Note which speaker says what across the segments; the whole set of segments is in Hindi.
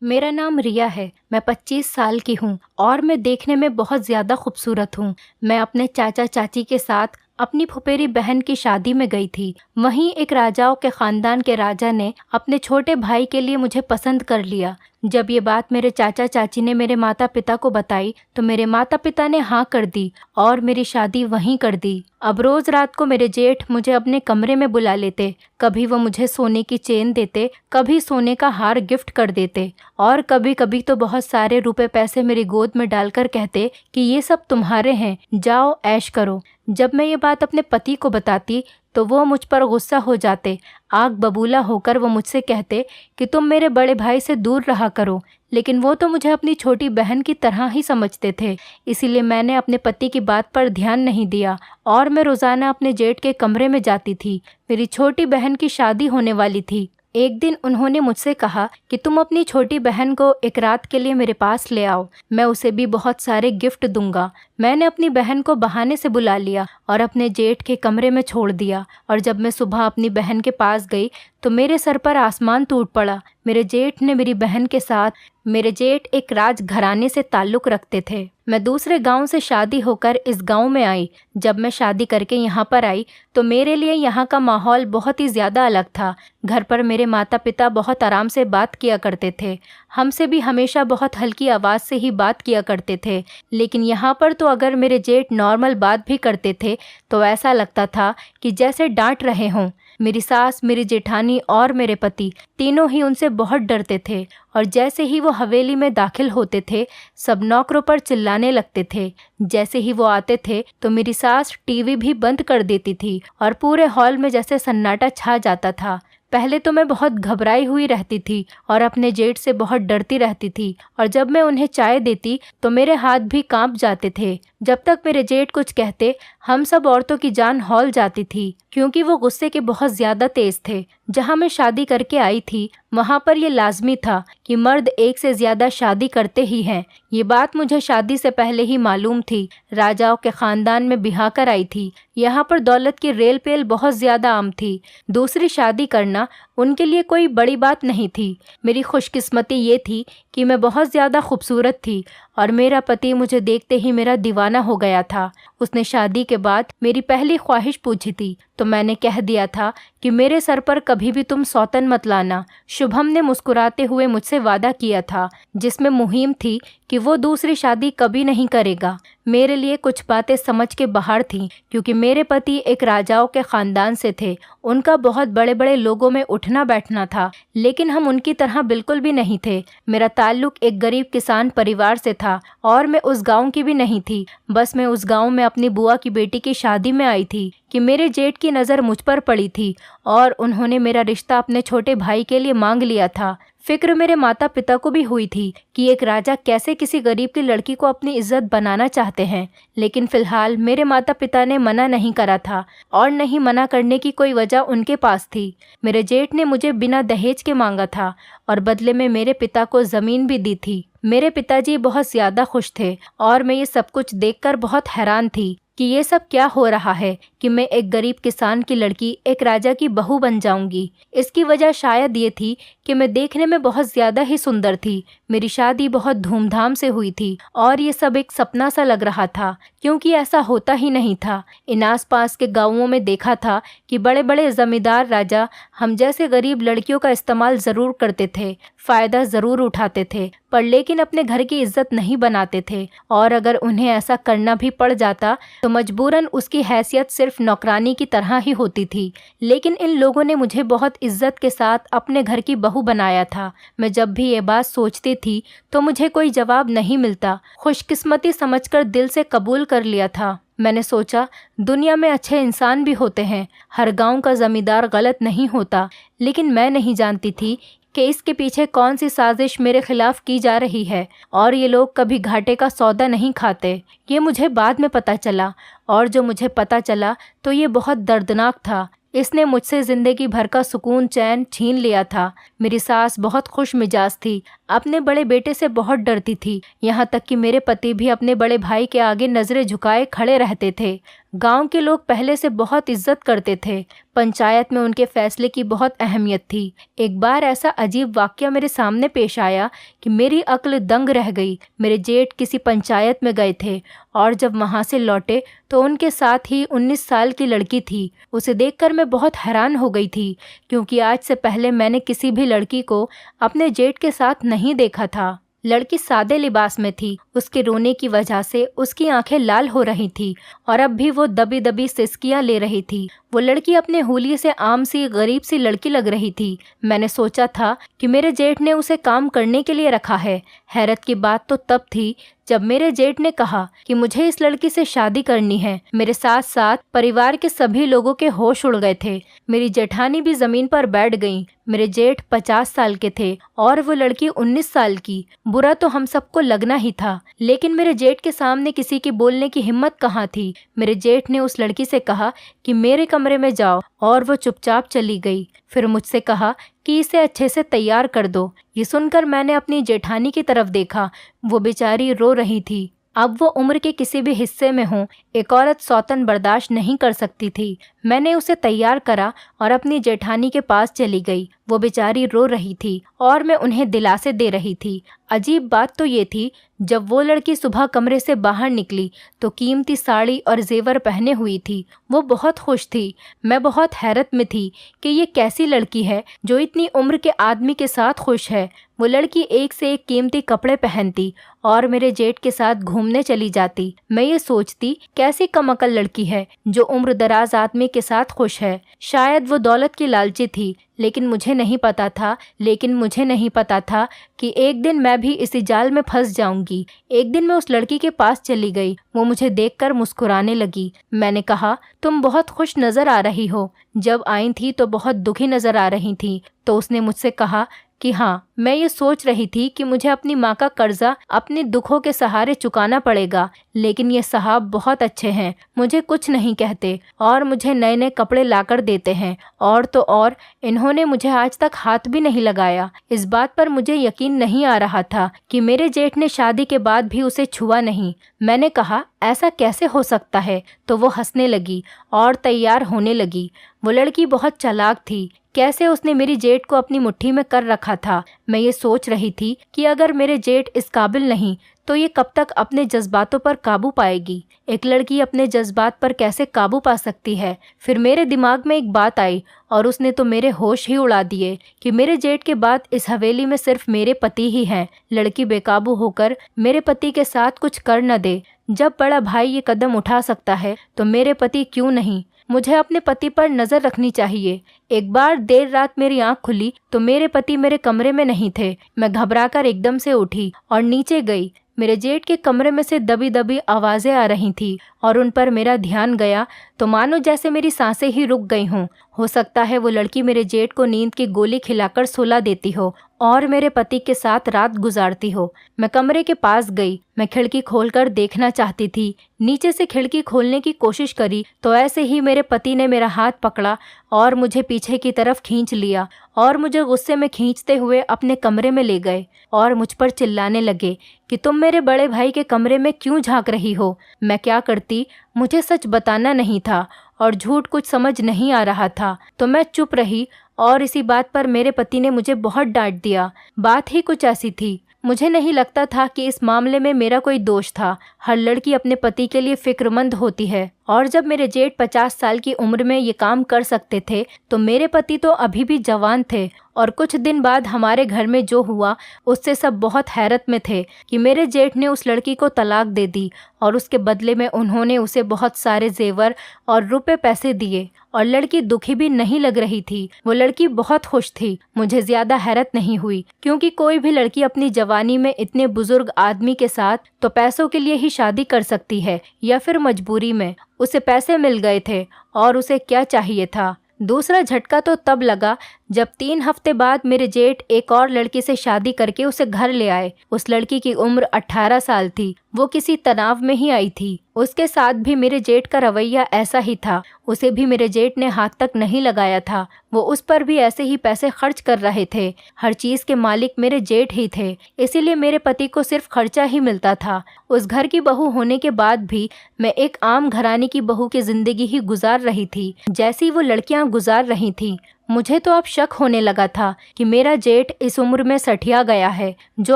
Speaker 1: मेरा नाम रिया है। मैं 25 साल की हूँ और मैं देखने में बहुत ज़्यादा खूबसूरत हूँ। मैं अपने चाचा चाची के साथ अपनी फुफेरी बहन की शादी में गई थी। वहीं एक राजाओं के खानदान के राजा ने अपने छोटे भाई के लिए मुझे पसंद कर लिया। जब ये बात मेरे चाचा चाची ने मेरे माता पिता को बताई तो मेरे माता पिता ने हाँ कर दी और मेरी शादी वहीं कर दी। अब रोज रात को मेरे जेठ मुझे अपने कमरे में बुला लेते। कभी वो मुझे सोने की चेन देते, कभी सोने का हार गिफ्ट कर देते और कभी कभी तो बहुत सारे रुपए पैसे मेरी गोद में डालकर कहते कि ये सब तुम्हारे हैं, जाओ ऐश करो। जब मैं ये बात अपने पति को बताती तो वो मुझ पर गुस्सा हो जाते। आग बबूला होकर वो मुझसे कहते कि तुम मेरे बड़े भाई से दूर रहा करो, लेकिन वो तो मुझे अपनी छोटी बहन की तरह ही समझते थे। इसीलिए मैंने अपने पति की बात पर ध्यान नहीं दिया और मैं रोज़ाना अपने जेठ के कमरे में जाती थी। मेरी छोटी बहन की शादी होने वाली थी। एक दिन उन्होंने मुझसे कहा कि तुम अपनी छोटी बहन को एक रात के लिए मेरे पास ले आओ, मैं उसे भी बहुत सारे गिफ्ट दूंगा। मैंने अपनी बहन को बहाने से बुला लिया और अपने जेठ के कमरे में छोड़ दिया। और जब मैं सुबह अपनी बहन के पास गई तो मेरे सर पर आसमान टूट पड़ा। मेरे जेठ ने मेरी बहन के साथ मेरे जेठ एक राजघराने से ताल्लुक़ रखते थे। मैं दूसरे गांव से शादी होकर इस गांव में आई। जब मैं शादी करके यहाँ पर आई तो मेरे लिए यहाँ का माहौल बहुत ही ज़्यादा अलग था। घर पर मेरे माता पिता बहुत आराम से बात किया करते थे। हमसे भी हमेशा बहुत हल्की आवाज़ से ही बात किया करते थे। लेकिन यहाँ पर तो अगर मेरे जेठ नॉर्मल बात भी करते थे तो ऐसा लगता था कि जैसे डांट रहे हों। मेरी सास, मेरी जेठानी और मेरे पति तीनों ही उनसे बहुत डरते थे और जैसे ही वो हवेली में दाखिल होते थे सब नौकरों पर चिल्लाने लगते थे। जैसे ही वो आते थे तो मेरी सास टीवी भी बंद कर देती थी और पूरे हॉल में जैसे सन्नाटा छा जाता था। पहले तो मैं बहुत घबराई हुई रहती थी और अपने जेठ से बहुत डरती रहती थी और जब मैं उन्हें चाय देती तो मेरे हाथ भी कांप जाते थे। जब तक मेरे जेठ कुछ कहते हम सब औरतों की जान हौल जाती थी क्योंकि वो गुस्से के बहुत ज़्यादा तेज थे। जहाँ मैं शादी करके आई थी वहाँ पर ये लाजमी था कि मर्द एक से ज़्यादा शादी करते ही हैं। ये बात मुझे शादी से पहले ही मालूम थी। राजाओं के ख़ानदान में बिहा कर आई थी। यहाँ पर दौलत की रेल पेल बहुत ज़्यादा आम थी। दूसरी शादी करना उनके लिए कोई बड़ी बात नहीं थी। मेरी खुशकिस्मती ये थी कि मैं बहुत ज़्यादा खूबसूरत थी और मेरा पति मुझे देखते ही मेरा दीवाना हो गया था। उसने शादी के बाद मेरी पहली ख्वाहिश पूछी थी तो मैंने कह दिया था कि मेरे सर पर कभी भी तुम सौतन मत लाना। शुभम ने मुस्कुराते हुए मुझसे वादा किया था जिसमें मुहिम थी कि वो दूसरी शादी कभी नहीं करेगा। मेरे लिए कुछ बातें समझ के बाहर थीं क्योंकि मेरे पति एक राजाओं के ख़ानदान से थे। उनका बहुत बड़े बड़े लोगों में उठना बैठना था, लेकिन हम उनकी तरह बिल्कुल भी नहीं थे। मेरा ताल्लुक़ एक गरीब किसान परिवार से था और मैं उस गांव की भी नहीं थी। बस मैं उस गांव में अपनी बुआ की बेटी की शादी में आई थी कि मेरे जेठ की नज़र मुझ पर पड़ी थी और उन्होंने मेरा रिश्ता अपने छोटे भाई के लिए मांग लिया था। फिक्र मेरे माता पिता को भी हुई थी कि एक राजा कैसे किसी गरीब की लड़की को अपनी इज्जत बनाना चाहते हैं, लेकिन फ़िलहाल मेरे माता पिता ने मना नहीं करा था और नहीं मना करने की कोई वजह उनके पास थी। मेरे जेठ ने मुझे बिना दहेज के मांगा था और बदले में मेरे पिता को ज़मीन भी दी थी। मेरे पिताजी बहुत ज़्यादा खुश थे और मैं ये सब कुछ देखकर बहुत हैरान थी कि ये सब क्या हो रहा है कि मैं एक गरीब किसान की लड़की एक राजा की बहू बन जाऊंगी। इसकी वजह शायद ये थी कि मैं देखने में बहुत ज़्यादा ही सुंदर थी। मेरी शादी बहुत धूमधाम से हुई थी और ये सब एक सपना सा लग रहा था क्योंकि ऐसा होता ही नहीं था। इन आसपास के गाँवों में देखा था कि बड़े बड़े ज़मींदार राजा हम जैसे गरीब लड़कियों का इस्तेमाल ज़रूर करते थे, फ़ायदा ज़रूर उठाते थे, पर लेकिन अपने घर की इज्जत नहीं बनाते थे और अगर उन्हें ऐसा करना भी पड़ जाता तो मजबूरन उसकी हैसियत सिर्फ नौकरानी की तरह ही होती थी। लेकिन इन लोगों ने मुझे बहुत इज्जत के साथ अपने घर की बहू बनाया था। मैं जब भी ये बात सोचती थी तो मुझे कोई जवाब नहीं मिलता। खुशकिस्मती समझकर दिल से कबूल कर लिया था। मैंने सोचा दुनिया में अच्छे इंसान भी होते हैं, हर गांव का जमींदार गलत नहीं होता। लेकिन मैं नहीं जानती थी कि इसके पीछे कौन सी साजिश मेरे खिलाफ की जा रही है और ये लोग कभी घाटे का सौदा नहीं खाते। ये मुझे बाद में पता चला और जो मुझे पता चला तो ये बहुत दर्दनाक था। इसने मुझसे ज़िंदगी भर का सुकून चैन छीन लिया था। मेरी सास बहुत खुश मिजाज थी, अपने बड़े बेटे से बहुत डरती थी, यहाँ तक कि मेरे पति भी अपने बड़े भाई के आगे नज़रें झुकाए खड़े रहते थे। गांव के लोग पहले से बहुत इज्जत करते थे। पंचायत में उनके फैसले की बहुत अहमियत थी। एक बार ऐसा अजीब वाकया मेरे सामने पेश आया कि मेरी अक्ल दंग रह गई। मेरे जेठ किसी पंचायत में गए थे और जब वहां से लौटे तो उनके साथ ही 19 साल की लड़की थी। उसे देखकर मैं बहुत हैरान हो गई थी, क्योंकि आज से पहले मैंने किसी भी लड़की को अपने जेठ के साथ नहीं देखा था। लड़की सादे लिबास में थी। उसके रोने की वजह से उसकी आंखें लाल हो रही थी और अब भी वो दबी दबी सिसकियां ले रही थी। वो लड़की अपने हुलिये से आम सी गरीब सी लड़की लग रही थी। मैंने सोचा था कि मेरे जेठ ने उसे काम करने के लिए रखा है। हैरत की बात तो तब थी जब मेरे जेठ ने कहा कि मुझे इस लड़की से शादी करनी है। मेरे साथ साथ परिवार के सभी लोगों के होश उड़ गए थे। मेरी जेठानी भी जमीन पर बैठ गईं। मेरे जेठ 50 साल के थे और वो लड़की 19 साल की। बुरा तो हम सबको लगना ही था, लेकिन मेरे जेठ के सामने किसी की बोलने की हिम्मत कहाँ थी। मेरे जेठ ने उस लड़की से कहा कि मेरे कमरे में जाओ, और वो चुपचाप चली गई। फिर मुझसे कहा कि इसे अच्छे से तैयार कर दो। ये सुनकर मैंने अपनी जेठानी की तरफ देखा। वो बेचारी रो रही थी। अब वो उम्र के किसी भी हिस्से में हो, एक औरत सौतन बर्दाश्त नहीं कर सकती थी। मैंने उसे तैयार करा और अपनी जेठानी के पास चली गई। वो बेचारी रो रही थी और मैं उन्हें दिलासे दे रही थी। अजीब बात तो ये थी, जब वो लड़की सुबह कमरे से बाहर निकली तो कीमती साड़ी और जेवर पहने हुई थी। वो बहुत खुश थी। मैं बहुत हैरत में थी कि ये कैसी लड़की है जो इतनी उम्र के आदमी के साथ खुश है। वो लड़की एक से एक कीमती कपड़े पहनती और मेरे जेठ के साथ घूमने चली जाती। मैं ये सोचती, कैसी कमअकल लड़की है जो उम्र दराज आदमी के साथ खुश है। शायद वो दौलत की लालची थी, लेकिन मुझे नहीं पता था कि एक दिन मैं भी इसी जाल में फंस जाऊंगी। एक दिन मैं उस लड़की के पास चली गई। वो मुझे देखकर मुस्कुराने लगी। मैंने कहा, तुम बहुत खुश नजर आ रही हो। जब आई थी तो बहुत दुखी नजर आ रही थी। तो उसने मुझसे कहा कि हाँ, मैं ये सोच रही थी कि मुझे अपनी माँ का कर्जा अपने दुखों के सहारे चुकाना पड़ेगा, लेकिन ये साहब बहुत अच्छे हैं, मुझे कुछ नहीं कहते और मुझे नए नए कपड़े लाकर देते हैं। और तो और इन्होंने मुझे आज तक हाथ भी नहीं लगाया। इस बात पर मुझे यकीन नहीं आ रहा था कि मेरे जेठ ने शादी के बाद भी उसे छुआ नहीं। मैंने कहा, ऐसा कैसे हो सकता है? तो वो हंसने लगी और तैयार होने लगी। वो लड़की बहुत चालाक थी। कैसे उसने मेरी जेठ को अपनी मुट्ठी में कर रखा था। मैं ये सोच रही थी कि अगर मेरे जेठ इस काबिल नहीं तो ये कब तक अपने जज्बातों पर काबू पाएगी। एक लड़की अपने जज्बात पर कैसे काबू पा सकती है? फिर मेरे दिमाग में एक बात आई और उसने तो मेरे होश ही उड़ा दिए कि मेरे जेठ के बाद इस हवेली में सिर्फ मेरे पति ही हैं। लड़की बेकाबू होकर मेरे पति के साथ कुछ कर न दे। जब बड़ा भाई ये कदम उठा सकता है तो मेरे पति क्यों नहीं? मुझे अपने पति पर नजर रखनी चाहिए। एक बार देर रात मेरी आंख खुली तो मेरे पति मेरे कमरे में नहीं थे। मैं घबराकर एकदम से उठी और नीचे गई। मेरे जेठ के कमरे में से दबी दबी आवाजें आ रही थी और उन पर मेरा ध्यान गया तो मानो जैसे मेरी सांसें ही रुक गई हों। हो सकता है वो लड़की मेरे जेठ को नींद की गोली खिलाकर सुला देती हो और मेरे पति के साथ रात गुजारती हो। मैं कमरे के पास गई। मैं खिड़की खोलकर देखना चाहती थी। नीचे से खिड़की खोलने की कोशिश करी तो ऐसे ही मेरे पति ने मेरा हाथ पकड़ा और मुझे पीछे की तरफ खींच लिया और मुझे गुस्से में खींचते हुए अपने कमरे में ले गए और मुझ पर चिल्लाने लगे कि तुम मेरे बड़े भाई के कमरे में क्यों झांक रही हो? मैं क्या करती? मुझे सच बताना नहीं था और झूठ कुछ समझ नहीं आ रहा था, तो मैं चुप रही और इसी बात पर मेरे पति ने मुझे बहुत डांट दिया। बात ही कुछ ऐसी थी। मुझे नहीं लगता था कि इस मामले में मेरा कोई दोष था। हर लड़की अपने पति के लिए फिक्रमंद होती है और जब मेरे जेठ 50 साल की उम्र में ये काम कर सकते थे तो मेरे पति तो अभी भी जवान थे। और कुछ दिन बाद हमारे घर में जो हुआ उससे सब बहुत हैरत में थे कि मेरे जेठ ने उस लड़की को तलाक दे दी और उसके बदले में उन्होंने उसे बहुत सारे जेवर और रुपए पैसे दिए और लड़की दुखी भी नहीं लग रही थी। वो लड़की बहुत खुश थी। मुझे ज्यादा हैरत नहीं हुई, क्योंकि कोई भी लड़की अपनी जवानी में इतने बुजुर्ग आदमी के साथ तो पैसों के लिए ही शादी कर सकती है या फिर मजबूरी में। उसे पैसे मिल गए थे और उसे क्या चाहिए था। दूसरा झटका तो तब लगा जब 3 हफ्ते बाद मेरे जेठ एक और लड़की से शादी करके उसे घर ले आए। उस लड़की की उम्र 18 साल थी। वो किसी तनाव में ही आई थी। उसके साथ भी मेरे जेठ का रवैया ऐसा ही था। उसे भी मेरे जेठ ने हाथ तक नहीं लगाया था। वो उस पर भी ऐसे ही पैसे खर्च कर रहे थे। हर चीज के मालिक मेरे जेठ ही थे, इसीलिए मेरे पति को सिर्फ खर्चा ही मिलता था। उस घर की बहू होने के बाद भी मैं एक आम घराने की बहू की जिंदगी ही गुजार रही थी, जैसी वो लड़कियां गुजार रही थी। मुझे तो अब शक होने लगा था कि मेरा जेठ इस उम्र में सठिया गया है, जो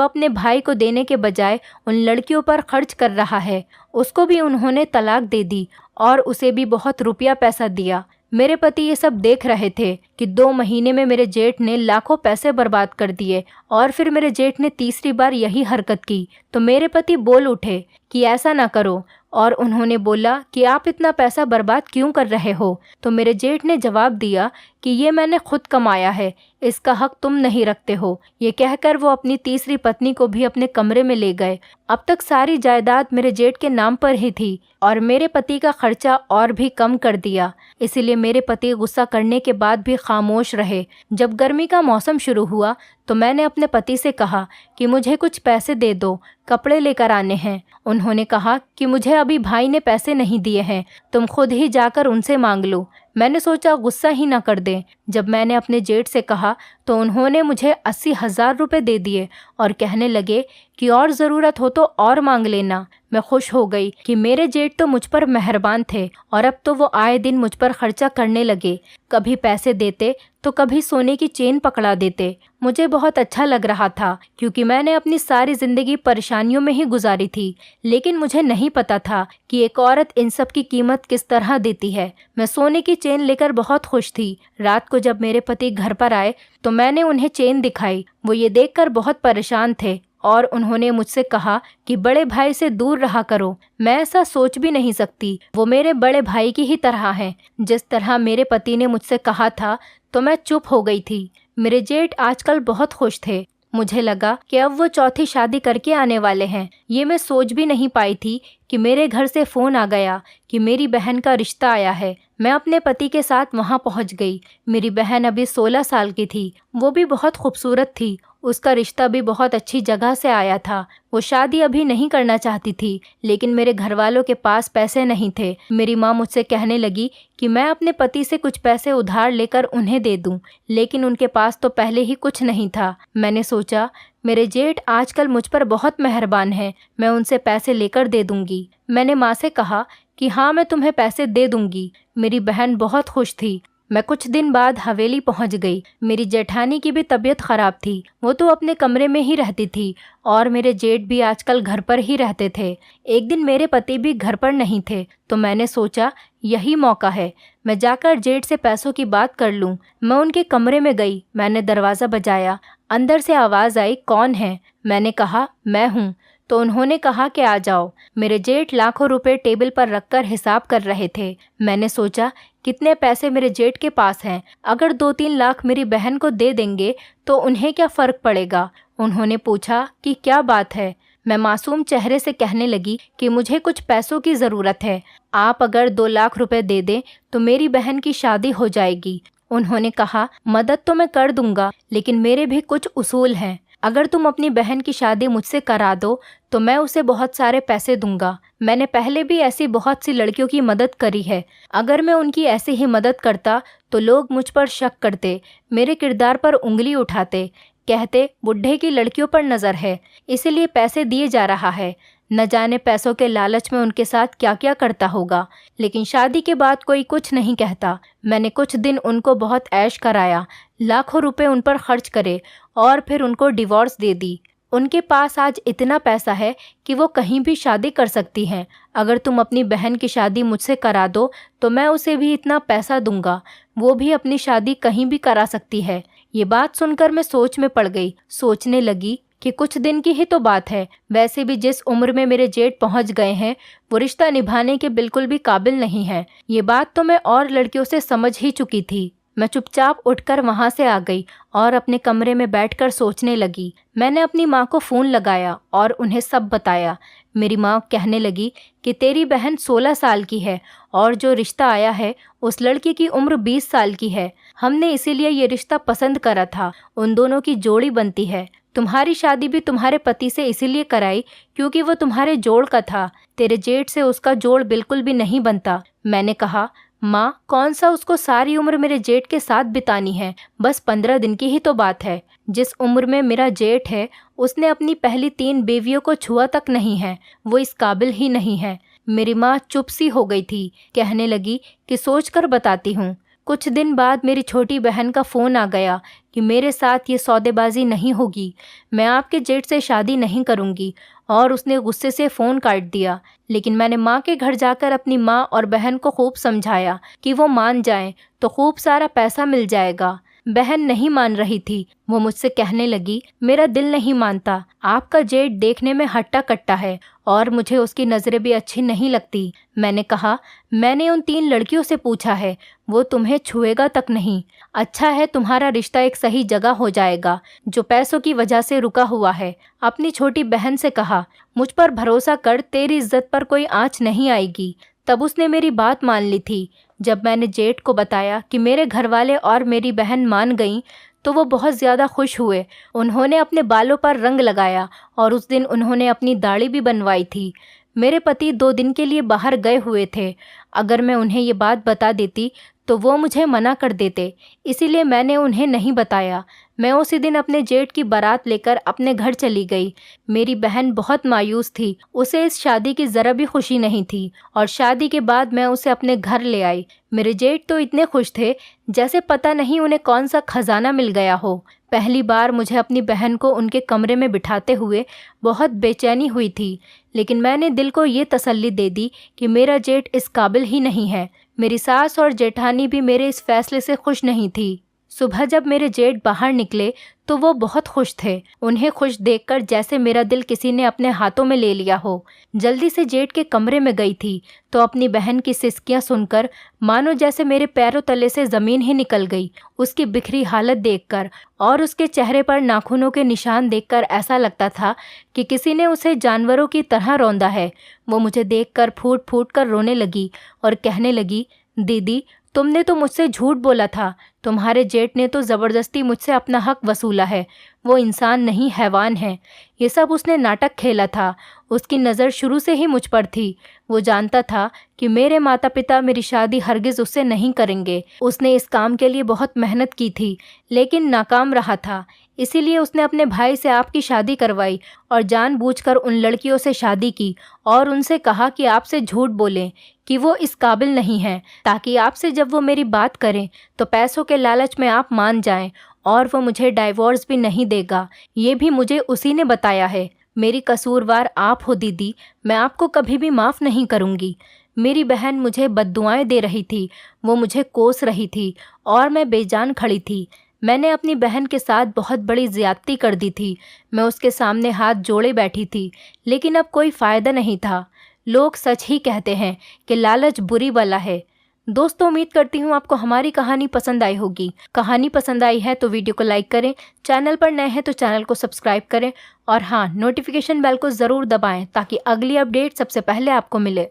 Speaker 1: अपने भाई को देने के बजाय उन लड़कियों पर खर्च कर रहा है। उसको भी उन्होंने तलाक दे दी और उसे भी बहुत रुपया पैसा दिया। मेरे पति ये सब देख रहे थे कि 2 महीने में मेरे जेठ ने लाखों पैसे बर्बाद कर दिए। और फिर मेरे जेठ ने तीसरी बार यही हरकत की तो मेरे पति बोल उठे कि ऐसा ना करो, और उन्होंने बोला कि आप इतना पैसा बर्बाद क्यों कर रहे हो। तो मेरे जेठ ने जवाब दिया कि ये मैंने खुद कमाया है, इसका हक तुम नहीं रखते हो। ये कहकर वो अपनी तीसरी पत्नी को भी अपने कमरे में ले गए। अब तक सारी जायदाद मेरे जेठ के नाम पर ही थी और मेरे पति का खर्चा और भी कम कर दिया। इसीलिए मेरे पति गुस्सा करने के बाद भी खामोश रहे। जब गर्मी का मौसम शुरू हुआ तो मैंने अपने पति से कहा कि मुझे कुछ पैसे दे दो, कपड़े लेकर आने हैं। उन्होंने कहा कि मुझे अभी भाई ने पैसे नहीं दिए हैं, तुम खुद ही जाकर उनसे मांग लो। मैंने सोचा गुस्सा ही ना कर दें। जब मैंने अपने जेठ से कहा तो उन्होंने मुझे 80,000 रुपये दे दिए और कहने लगे कि और ज़रूरत हो तो और मांग लेना। मैं खुश हो गई कि मेरे जेठ तो मुझ पर मेहरबान थे और अब तो वो आए दिन मुझ पर खर्चा करने लगे। कभी पैसे देते तो कभी सोने की चेन पकड़ा देते। मुझे बहुत अच्छा लग रहा था क्योंकि मैंने अपनी सारी जिंदगी परेशानियों में ही गुजारी थी, लेकिन मुझे नहीं पता था कि एक औरत इन सब की कीमत किस तरह देती है। मैं सोने की चेन लेकर बहुत खुश थी। रात को जब मेरे पति घर पर आए तो मैंने उन्हें चेन दिखाई। वो ये देखकर बहुत परेशान थे और उन्होंने मुझसे कहा कि बड़े भाई से दूर रहा करो। मैं ऐसा सोच भी नहीं सकती, वो मेरे बड़े भाई की ही तरह हैं। जिस तरह मेरे पति ने मुझसे कहा था तो मैं चुप हो गई थी। मेरे जेठ आजकल बहुत खुश थे। मुझे लगा कि अब वो चौथी शादी करके आने वाले हैं। ये मैं सोच भी नहीं पाई थी कि मेरे घर से फ़ोन आ गया कि मेरी बहन का रिश्ता आया है। मैं अपने पति के साथ वहाँ पहुँच गई। मेरी बहन अभी 16 साल की थी। वो भी बहुत खूबसूरत थी। उसका रिश्ता भी बहुत अच्छी जगह से आया था। वो शादी अभी नहीं करना चाहती थी, लेकिन मेरे घर वालों के पास पैसे नहीं थे। मेरी माँ मुझसे कहने लगी कि मैं अपने पति से कुछ पैसे उधार लेकर उन्हें दे दूं, लेकिन उनके पास तो पहले ही कुछ नहीं था। मैंने सोचा मेरे जेठ आजकल मुझ पर बहुत मेहरबान हैं, मैं उनसे पैसे लेकर दे दूंगी। मैंने माँ से कहा कि हाँ, मैं तुम्हें पैसे दे दूंगी। मेरी बहन बहुत खुश थी। मैं कुछ दिन बाद हवेली पहुंच गई। मेरी जेठानी की भी तबीयत खराब थी। वो तो अपने कमरे में ही रहती थी और मेरे जेठ भी आजकल घर पर ही रहते थे। एक दिन मेरे पति भी घर पर नहीं थे तो मैंने सोचा यही मौका है, मैं जाकर जेठ से पैसों की बात कर लूं। मैं उनके कमरे में गई। मैंने दरवाज़ा बजाया। अंदर से आवाज़ आई, कौन है? मैंने कहा मैं हूँ। तो उन्होंने कहा कि आ जाओ। मेरे जेठ लाखों रुपए टेबल पर रखकर हिसाब कर रहे थे। मैंने सोचा कितने पैसे मेरे जेठ के पास हैं, अगर 2-3 लाख मेरी बहन को दे देंगे तो उन्हें क्या फ़र्क पड़ेगा। उन्होंने पूछा कि क्या बात है। मैं मासूम चेहरे से कहने लगी कि मुझे कुछ पैसों की ज़रूरत है, आप अगर 2 लाख रुपए दे दें तो मेरी बहन की शादी हो जाएगी। उन्होंने कहा मदद तो मैं कर दूंगा, लेकिन मेरे भी कुछ उसूल हैं। अगर तुम अपनी बहन की शादी मुझसे करा दो तो मैं उसे बहुत सारे पैसे दूंगा। मैंने पहले भी ऐसी बहुत सी लड़कियों की मदद करी है। अगर मैं उनकी ऐसी ही मदद करता तो लोग मुझ पर शक करते, मेरे किरदार पर उंगली उठाते, कहते बुढ़े की लड़कियों पर नज़र है, इसीलिए पैसे दिए जा रहा है। न जाने पैसों के लालच में उनके साथ क्या क्या करता होगा। लेकिन शादी के बाद कोई कुछ नहीं कहता। मैंने कुछ दिन उनको बहुत ऐश कराया, लाखों रुपए उन पर खर्च करे और फिर उनको डिवोर्स दे दी। उनके पास आज इतना पैसा है कि वो कहीं भी शादी कर सकती हैं। अगर तुम अपनी बहन की शादी मुझसे करा दो तो मैं उसे भी इतना पैसा दूंगा, वो भी अपनी शादी कहीं भी करा सकती है। ये बात सुनकर मैं सोच में पड़ गई। सोचने लगी कि कुछ दिन की ही तो बात है, वैसे भी जिस उम्र में मेरे जेठ पहुंच गए हैं वो रिश्ता निभाने के बिल्कुल भी काबिल नहीं है। ये बात तो मैं और लड़कियों से समझ ही चुकी थी। मैं चुपचाप उठकर वहां से आ गई और अपने कमरे में बैठकर सोचने लगी। मैंने अपनी माँ को फ़ोन लगाया और उन्हें सब बताया। मेरी माँ कहने लगी कि तेरी बहन 16 साल की है और जो रिश्ता आया है उस लड़की की उम्र 20 साल की है। हमने इसीलिए ये रिश्ता पसंद करा था, उन दोनों की जोड़ी बनती है। तुम्हारी शादी भी तुम्हारे पति से इसीलिए कराई क्योंकि वो तुम्हारे जोड़ का था, तेरे जेठ से उसका जोड़ बिल्कुल भी नहीं बनता। मैंने कहा, माँ कौन सा उसको सारी उम्र मेरे जेठ के साथ बितानी है, बस 15 दिन की ही तो बात है। जिस उम्र में मेरा जेठ है उसने अपनी पहली 3 बीवियों को छुआ तक नहीं है, वो इस काबिल ही नहीं है। मेरी माँ चुप सी हो गई थी, कहने लगी कि सोच कर बताती हूँ। कुछ दिन बाद मेरी छोटी बहन का फ़ोन आ गया कि मेरे साथ ये सौदेबाजी नहीं होगी, मैं आपके जेठ से शादी नहीं करूँगी, और उसने गुस्से से फ़ोन काट दिया। लेकिन मैंने माँ के घर जाकर अपनी माँ और बहन को खूब समझाया कि वो मान जाएं तो खूब सारा पैसा मिल जाएगा। बहन नहीं मान रही थी, वो मुझसे कहने लगी, मेरा दिल नहीं मानता, आपका जेठ देखने में हट्टा कट्टा है और मुझे उसकी नज़रें भी अच्छी नहीं लगती। मैंने कहा, मैंने उन 3 लड़कियों से पूछा है, वो तुम्हें छुएगा तक नहीं। अच्छा है तुम्हारा रिश्ता एक सही जगह हो जाएगा जो पैसों की वजह से रुका हुआ है। अपनी छोटी बहन से कहा, मुझ पर भरोसा कर, तेरी इज्जत पर कोई आँच नहीं आएगी। तब उसने मेरी बात मान ली थी। जब मैंने जेठ को बताया कि मेरे घरवाले और मेरी बहन मान गईं तो वो बहुत ज़्यादा खुश हुए। उन्होंने अपने बालों पर रंग लगाया और उस दिन उन्होंने अपनी दाढ़ी भी बनवाई थी। मेरे पति 2 दिन के लिए बाहर गए हुए थे। अगर मैं उन्हें ये बात बता देती तो वो मुझे मना कर देते, इसीलिए मैंने उन्हें नहीं बताया। मैं उसी दिन अपने जेठ की बारात लेकर अपने घर चली गई। मेरी बहन बहुत मायूस थी, उसे इस शादी की ज़रा भी खुशी नहीं थी और शादी के बाद मैं उसे अपने घर ले आई। मेरे जेठ तो इतने खुश थे जैसे पता नहीं उन्हें कौन सा खजाना मिल गया हो। पहली बार मुझे अपनी बहन को उनके कमरे में बिठाते हुए बहुत बेचैनी हुई थी, लेकिन मैंने दिल को ये तसल्ली दे दी कि मेरा जेठ इस काबिल ही नहीं है। मेरी सास और जेठानी भी मेरे इस फैसले से खुश नहीं थी। सुबह जब मेरे जेठ बाहर निकले तो वो बहुत खुश थे। उन्हें खुश देखकर जैसे मेरा दिल किसी ने अपने हाथों में ले लिया हो। जल्दी से जेठ के कमरे में गई थी तो अपनी बहन की सिसकियां सुनकर मानो जैसे मेरे पैरों तले से ज़मीन ही निकल गई। उसकी बिखरी हालत देखकर और उसके चेहरे पर नाखूनों के निशान देखकर ऐसा लगता था कि किसी ने उसे जानवरों की तरह रौंदा है। वो मुझे देखकर फूट फूट कर रोने लगी और कहने लगी, दीदी तुमने तो मुझसे झूठ बोला था, तुम्हारे जेठ ने तो ज़बरदस्ती मुझसे अपना हक वसूला है, वो इंसान नहीं हैवान है। ये सब उसने नाटक खेला था। उसकी नज़र शुरू से ही मुझ पर थी। वो जानता था कि मेरे माता पिता मेरी शादी हरगिज़ उससे नहीं करेंगे। उसने इस काम के लिए बहुत मेहनत की थी लेकिन नाकाम रहा था, इसीलिए उसने अपने भाई से आपकी शादी करवाई और जानबूझकर उन लड़कियों से शादी की और उनसे कहा कि आपसे झूठ बोलें कि वो इस काबिल नहीं हैं, ताकि आपसे जब वो मेरी बात करें तो पैसों के लालच में आप मान जाएं और वो मुझे डाइवोर्स भी नहीं देगा। ये भी मुझे उसी ने बताया है। मेरी कसूरवार आप हो दीदी, मैं आपको कभी भी माफ़ नहीं करूँगी। मेरी बहन मुझे बद्दुआएं दे रही थी, वो मुझे कोस रही थी और मैं बेजान खड़ी थी। मैंने अपनी बहन के साथ बहुत बड़ी ज़्यादती कर दी थी। मैं उसके सामने हाथ जोड़े बैठी थी, लेकिन अब कोई फ़ायदा नहीं था। लोग सच ही कहते हैं कि लालच बुरी बला है। दोस्तों, उम्मीद करती हूँ आपको हमारी कहानी पसंद आई होगी। कहानी पसंद आई है तो वीडियो को लाइक करें, चैनल पर नए हैं तो चैनल को सब्सक्राइब करें और हाँ, नोटिफिकेशन बेल को ज़रूर दबाएं ताकि अगली अपडेट सबसे पहले आपको मिले।